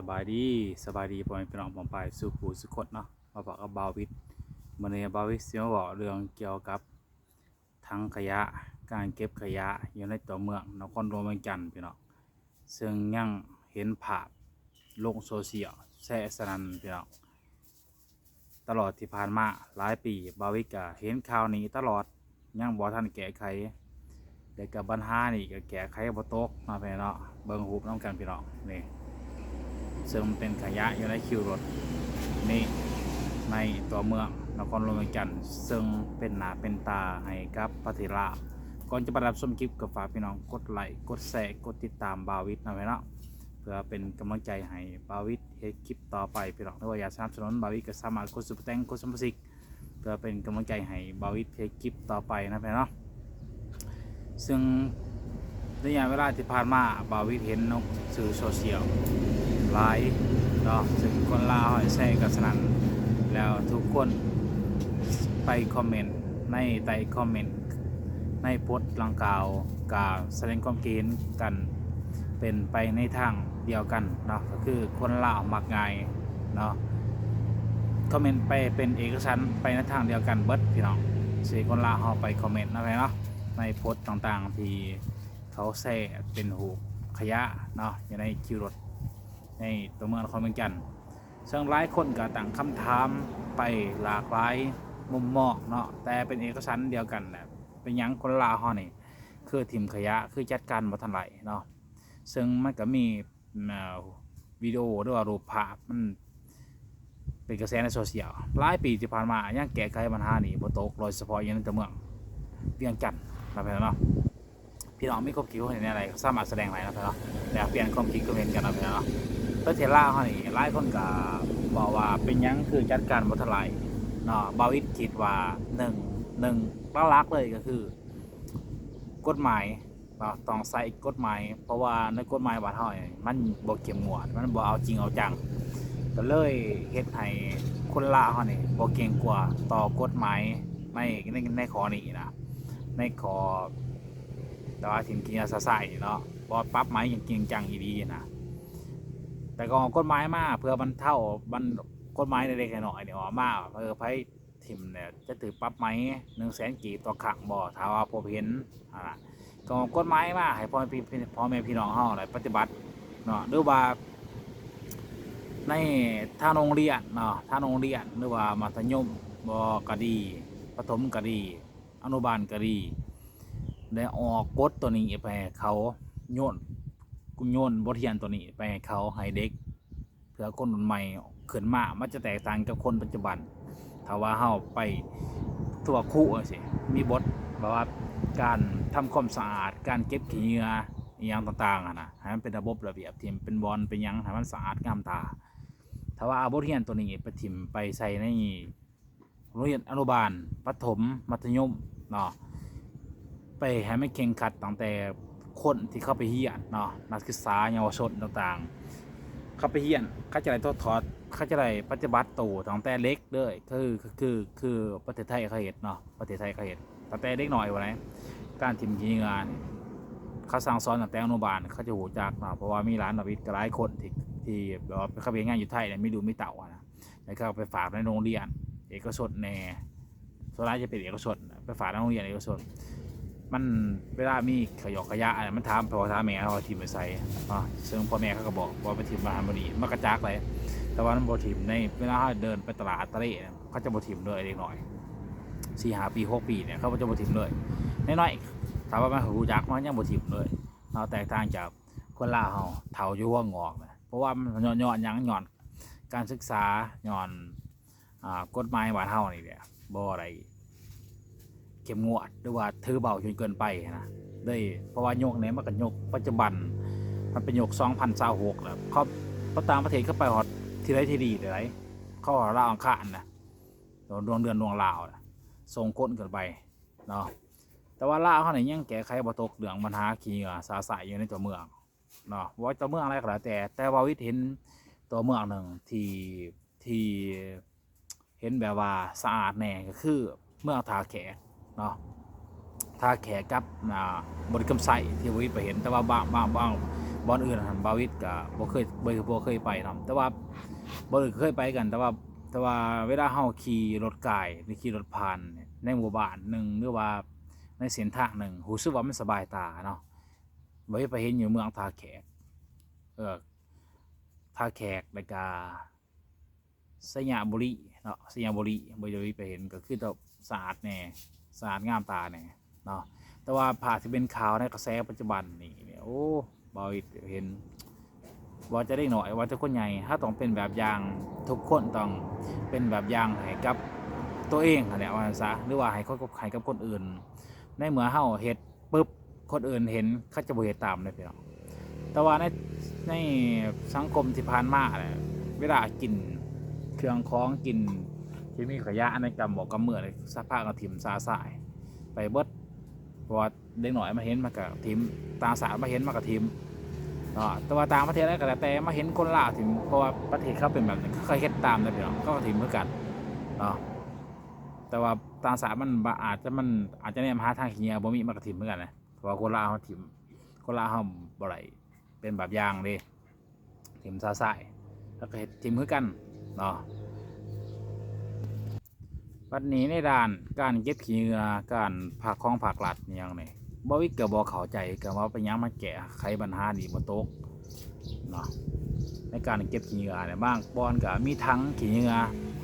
สบายดีพ่อแม่พี่น้องผมไปสู่ผู้สุขดเนาะมาบอกกับบาวิทมันในบาวิทเสียมาบอกเรื่องเกี่ยวกับถังขยะการเก็บขยะอยู่ในตัวเมืองนครหลวงเวียงจันทร์พี่น้องซึ่งยังเห็นภาพลงโซเชียลแชร์สนั่นพี่น้องตลอดที่ผ่านมาหลายปีบาวิทก็เห็นข่าวนี้ตลอดยังบ่ทันแก้ไขแต่กับปัญหานี่ก็แก้ไขบ่ตกมาพี่น้องเบิ่งรูปน้ำกันพี่น้องนี่ ซึ่งเป็นขยะอยู่ในคิวรถนี่ในตัวเมืองนครหลวงเวียงจันทร์ซึ่งเป็นหน้าเป็นตาให้กับประเทศลาวก่อนจะไปรับชมคลิปก็ฝากพี่น้องกดไลค์กดแชร์กดติดตามบาวิทนะพี่น้องเพื่อเป็นกำลังใจให้บาวิทเฮ็ดคลิปต่อไปพี่น้องถ้าว่าอยากสนับสนุนบาวิทก็สามารถกดซุปเปอร์แตงกดสมัครเพื่อเป็นกำลังใจให้บาวิทเฮ็ดคลิปต่อไปนะพี่น้องซึ่งระยะเวลาที่ผ่านมาบาวิทเห็นนกสื่อโซเชียลหลายเนาะซึ่งคนลาวแชร์กันสนั่นแล้วทุกคนไปคอมเมนต์ในใต้คอมเมนต์ในโพสต์ดังกล่าวกับแสดงความคิดเห็นกันเป็นไปในทางเดียวกันเนาะก็คือคนลาวมักง่ายเนาะคอมเมนต์ไปเป็นเอกฉันท์ไปในทางเดียวกันเบิดพี่น้องสิคนลาวเฮาไปคอมเมนต์นะพี่เนาะในโพสต์ต่างๆที่เขาแชร์เป็นรูปขยะเนาะอยู่ในคิวรถในตัวเมืองนครเวียงจันทร์ซึ่งหลายคนก็ตั้งคำถามไปหลากหลายมุมมองเนาะแต่เป็นเอกฉันท์เดียวกันแหละเป็นหยังคนลาวเฮานี่คือถิ่มขยะคือจัดการบ่ทันไหลเนาะซึ่งมันก็มีวิดีโอหรือว่ารูปภาพมันเป็นกระแสในโซเชียลหลายปีที่ผ่านมายังแก้ไขปัญหานี้บ่ตกโดยเฉพาะอยู่ในตัวเมืองเวียงจันทร์นะพี่น้องพี่น้องมีความคิดเห็นอะไรสามารถแสดงได้นะพี่น้องอยากเปลี่ยนความคิดเห็นกันนะพี่น้องประเทศลาวเฮานี่หลายคนก็บอกว่าเป็นหยังคือจัดการบ่ทันไหลเนาะบาวิทคิดว่า1หลักๆเลยก็คือกฎหมายต้องใส่กฎหมายเพราะว่าในกฎหมายบ้านเฮานี่มันบ่เข้มงวดมันบ่เอาจริงเอาจังก็เลยเฮ็ดให้คนลาวเฮานี่บ่เก่งกว่าต่อกฎหมายในข้อนี้นะในข้อแต่ว่าถิ่มกินยาซะใส่เนาะบ่ปรับหมายอย่างจริงจังอีหลีนะแต่ก็ออกกฎหมายมาเพื่อบรรเทามันกฎหมายเล็กๆน้อยๆนี่ออกมาไผถิ่มเนี่ยจะถูกปรับไหม100,000 กีบต่อครั้งบ่ถ้าว่าพบเห็นล่ะก็ออกกฎหมายมาให้พ่อแม่พี่น้องเฮาได้ปฏิบัติเนาะหรือว่าในทางโรงเรียนเนาะทางโรงเรียนหรือว่ามัธยมบ่ก็ดีประถมก็ดีอนุบาลก็ดีได้ออกกฎตัวนี้ไปให้เขาโยนบทเรียนตัวนี้ไปให้เขาให้เด็กเพื่อคนรุ่นใหม่ขึ้นมามันจะแตกต่างกับคนปัจจุบันถ้าว่าเฮาไปตัวคู่สิมีบทแบบว่าการทำความสะอาดการเก็บขี้เหงื่ออหยังต่างๆนะให้มันเป็นระบบระเบียบที่เป็นบอลเป็นหยังให้มันสะอาดงามตาถ้าว่าเอาบทเรียนตัวนี้ไปถิ่มไปใส่ในโรงเรียนอนุบาลประถมมัธยมเนาะไปให้มันเข่งขัดตั้งแต่คนที่เข้าไปเรียนเนาะนักศึกษาเยาวชนต่างๆเข้าไปเรียนเขาจะได้ทอดเขาจะได้ปฏิบัติตัวตั้งแต่เล็กเลยคือประเทศไทยเขาเห็นเนาะประเทศไทยเขาเห็นตั้งแต่เล็กหน่อยวะนะการถิ่มขี้งานเขาสั่งสอนตั้งแต่อนุบาลเขาจะหูจักเนาะเพราะว่ามีร้านวิทย์หลายคนที่แบบว่าเขาไปงานอยู่ไทยเนี่ยไม่ดูไม่เต่านะแล้วก็ไปฝากในโรงเรียนเอกชนแน่ส่วนใหญ่จะเป็นเอกชนไปฝากในโรงเรียนเอกชนมันเวลามีขยะอะไรมันถามพ่อถามแม่เขาถิ่มไปใส่ซึ่งพ่อแม่เขาก็บอกว่าไปถิ่มมาทำบดีมันกระจากเลยแต่ว่ามันบ่ถิ่มในเวลาเขาเดินไปตลาดตะเล่เขาจะบ่ถิ่มเลยเล็กหน่อย4-5 ปี6 ปีเนี่ยเขาจะบ่ถิ่มเลยน้อยๆถามว่ามันหูจักมันยังบ่ถิ่มเลยเราแตกต่างจากคนลาวเขาเฒ่าอยู่หัวงอกนะเพราะว่ามันย้อนหยังย้อนการศึกษาย้อนกฎหมายบ้านเฮานี่แหละบ่ได้เข้มงวดหรือว่าถือเบาจนเกินไปนะเลยเพราะว่ายกเนี่ยมันก็ยกปัจจุบันมันเป็นยก2026แล้วเขาต่างประเทศเข้าไปฮอดที่ไรที่ดีเดี๋ยวไรเขาลาวอังคารนะดวงเดือนดวงลาวส่งคนเกินไปเนาะแต่ว่าลาวเขาเนี่ยยังแก้ไขบ่ตกเรื่องปัญหาขี้เหงื่อสาสายอยู่ในตัวเมืองเนาะว่าตัวเมืองอะไรก็แล้วแต่ว่าวิทย์เห็นตัวเมืองหนึ่งที่เห็นแบบว่าสะอาดแน่ก็คือเมืองท่าแขกเนาะท่าแขกกับบริกรรมไซที่วิทย์ไปเห็นแต่ว่าบ บอนอื่นหันบาวิดก็บ่เคยไปเนาะแต่ว่าบ่อื่นเคยไปกันแต่ว่าเวลาเฮาขี่รถก่ายหรือขี่รถผ่านในหมู่บ้านหนึ่งหรือว่าในเส้นทางหนึ่งรู้สึกว่ามันสบายตาเนาะบ่ได้ไปเห็นอยู่เมืองท่าแขกท่าแขกแล้วก็สยามบุรีเนาะสยามบุรีบ่ได้ไปเห็นก็คือแบบสะอาดแน่สะอาดงามตาแน่เนาะแต่ว่าภาพที่เป็นข่าวในกระแสปัจจุบันนี่โอ้บ่เห็นว่าจะได้หน่อยว่าจะคนใหญ่ถ้าต้องเป็นแบบอย่างทุกคนต้องเป็นแบบอย่างให้กับตัวเองเนี่ยว่าซะหรือว่าให้กับคนอื่นในเมื่อเฮาเฮ็ดปุ๊บคนอื่นเห็นเขาจะบ่เฮ็ดตามเลยพี่น้องแต่ว่าในสังคมที่ผ่านมาเนี่ยเวลากินเครื่องของกินที่มีขยะในกำบอกกำเมื่อเลยสภาพก็ถิ่มซาสายไปเบิดเพราะว่าเด็กหน่อยมาเห็นมากับถิ่มตาสารมาเห็นมากับถิ่มแต่ว่าต่างประเทศแล้วก็แต่มาเห็นคนลาวถิ่มเพราะว่าประเทศเขาเป็นแบบนี้เขาเคยเฮ็ดตามเลยพี่น้องก็ถิ่มเหมือนกันแต่ว่าตาสารมันอาจจะเนี่ยมาหาทางขี้เหนียวบ่มีมากระถิ่มเหมือนกันนะเพราะว่าคนลาวเขาถิ่มคนลาวเขาบ่ไรเป็นแบบอย่างเลยถิ่มซาสายแล้วก็เฮ็ดถิ่มเหมือนกันวันนี้ในด้านการเก็บขี้เหงื่อการผักของผักหลัดอย่างนี้บ่วิกเกิดบ่เข้าใจก็ว่าเป็นยังมาแก้ไขปัญหานี่บ่ตกเนาะในการเก็บขี้เหงื่อเนี่ยบ้างบอนก็มีทั้งขี้เหงื่อ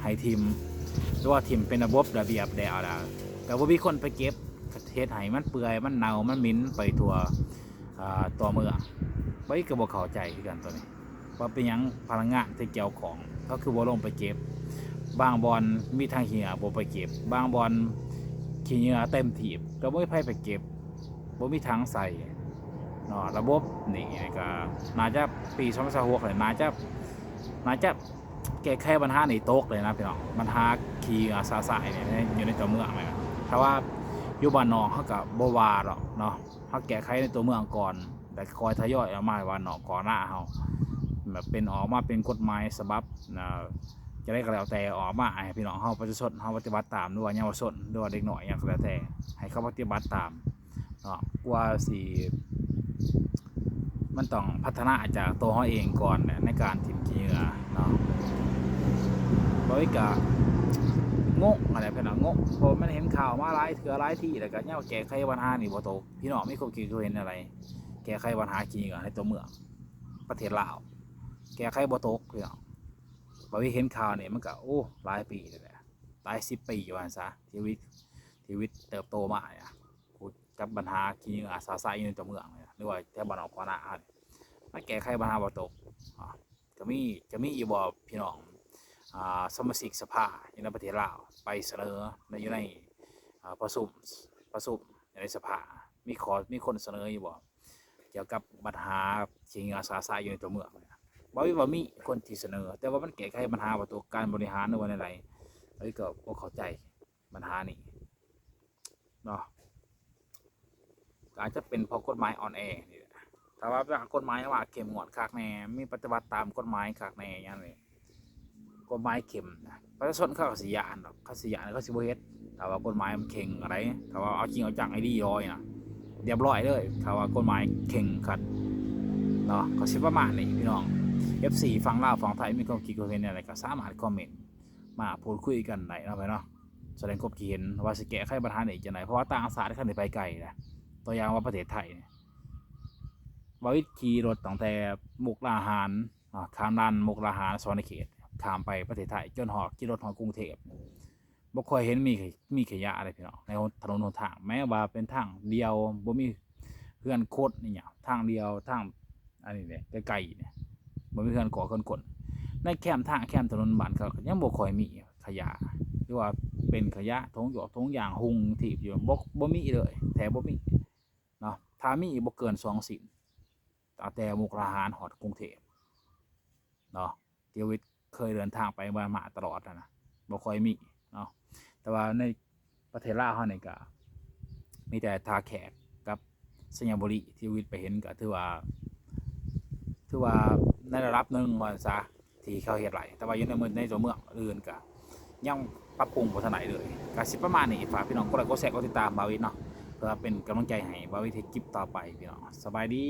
ให้ทิมหรือว่าทิมเป็นระบบระเบียบแล้วล่ะก็บ่มีคนไปเก็บเฮ็ดให้มันเปื่อยมันเน่ามันเหม็นไปทั่วตัวเมืองบ่วิกก็บ่เข้าใจคือกันตัวนี้ว่าเป็นยังพนักงานที่เกี่ยวของเขาคือบ่ลงไปเก็บบางบอลมีทางเหี่ยบ่ไปเก็บบางบอลขี้เหงื่อเต็มถีบก็บ่มีไผไปเก็บบ่มีทางใส่เนาะระบบนี่ก็น่าจะปี2026เลยน่าจะแก้ไขปัญหานี่ตกเลยนะพี่น้องปัญหาขี้เหงื่อซาสายนี่อยู่ในตัวเมืองเลยถ้าว่าอยู่บ้านนอกเฮาก็บ่ว่าหรอกเนาะเฮาแก้ไขในตัวเมืองก่อนแต่คอยทยอยออกมาว่านอกก่อนหน้าเฮาแบบเป็นออกมาเป็นกฎหมายฉบับจะได้ก็แล้วแต่ออกมาให้พี่น้องเฮาประชาชนเฮาปฏิบัติตามด้วยเยาวชนด้วยเด็กหน่อยอย่างก็แล้วแต่ให้เขาปฏิบัติตามเนาะกว่าสิมันต้องพัฒนาจากตัวเฮาเองก่อนในการถิ่มขี้เหงื่อเนาะบ่อีกก็งงอะไรพี่น้องงงเพราะมันเห็นข่าวมาหลายเทื่อหลายที่แล้วก็แก้ไขปัญหานี่บ่ตกพี่น้องมีความคิดเห็นอะไรแก้ไขปัญหาขี้เหงื่อในตัวเมืองประเทศลาวแก้ไขบ่ตกพี่น้องบ่เห็นข่าวนี่มันก็โอ้หลายปีแล้วแหละหลาย10 ปีว่าซะชีวิตเติบโตมาเนี่ยกับปัญหาขี้เหงื่อซาๆอยู่ในตัวเมืองหรือว่าแถวบ้านนอกกว่าหน้ามาแก้ไขปัญหาบ่ตกจะมีอยู่บ่พี่น้องสมาชิกสภาอยู่ในประเทศลาวไปเสนออยู่ในประชุมในสภามีคนเสนออยู่บ่เกี่ยวกับปัญหาขี้เหงื่อซาๆอยู่ในตัวเมืองบ่มีคนที่เสนอแต่ว่ามันแก้ไขปัญหาว่าตัวการบริหารหรือว่าอะไรก็บ่เข้าใจปัญหานี้เนาะอาจจะเป็นเพราะกฎหมายอ่อนแอนี่ถ้าว่ากฎหมายว่าเข้มงวดคักแน่มีปฏิบัติตามกฎหมายคักแน่อย่างนี้กฎหมายเข้มประชาชนเขาก็สิย้านดอกเขาสิย้านเขาสิบ่เฮ็ดถ้าว่ากฎหมายมันเข่งอะไรถ้าว่าเอาจริงเอาจังไอ้ดีย้อยนะเรียบร้อยเลยถ้าว่ากฎหมายเข่งขัดเนาะก็สิประมาณนี้พี่น้อง F4 ฝั่งลาวฝั่งไทยมีความคิดเห็นอะไรก็สามารถคอมเมนต์มาพูดคุยกันได้นะพี่เนาะแสดงความคิดเห็นว่าสิแก้ไขปัญหานี้จังได๋เพราะว่าต่างชาติเขาได้ไปไกลนะตัวอย่างว่าประเทศไทยเนี่ยบ่วิขี่รถตั้งแต่มุกดาหารข้ามด่านมุกดาหารสวรรณเขตข้ามไปประเทศไทยจนขี่รถฮอดกรุงเทพบ่ค่อยเห็นมีขยะอะไรพี่น้องในถนนหนทางแม้ว่าเป็นทางเดียวบ่มีเพื่อนโคตรนี่หยังทางเดียวทางอันนี้เนี่ยไกลๆเนี่ยบ่มีเพื่อนก่อคนกดในแคมทางแคมถนนบ้านเขายังบ่ค่อยมีขยะหรือว่าเป็นขยะทงหยอดทงยางหุงถีบอยู่บ่มีเลยแถวบ่มีเนาะถ้ามีบ่เกิน2 สิ่งแต่มุกดาหารฮอดกรุงเทพเนาะชีวิตเคยเดินทางไปมาตลอดนะบ่ค่อยมีเนาะแต่ว่าในประเทศลาวเฮานี่ก็มีแต่ท่าแขกกับสยามบุรีที่วิทย์ไปเห็นก็ถือว่าในระดับหนึ่งว่าซะที่เขาเฮ็ดหลายแต่ว่าอยู่ในตัวเมืองอื่นก็ยังปรับปรุงบ่ทันได้เลยก็สิประมาณนี้ฝากพี่น้องกดไลค์กดแชร์กดติดตามบ่าววิทย์เนาะเพื่อเป็นกำลังใจให้บ่าววิทย์เฮ็ดคลิปต่อไปพี่น้องสบายดี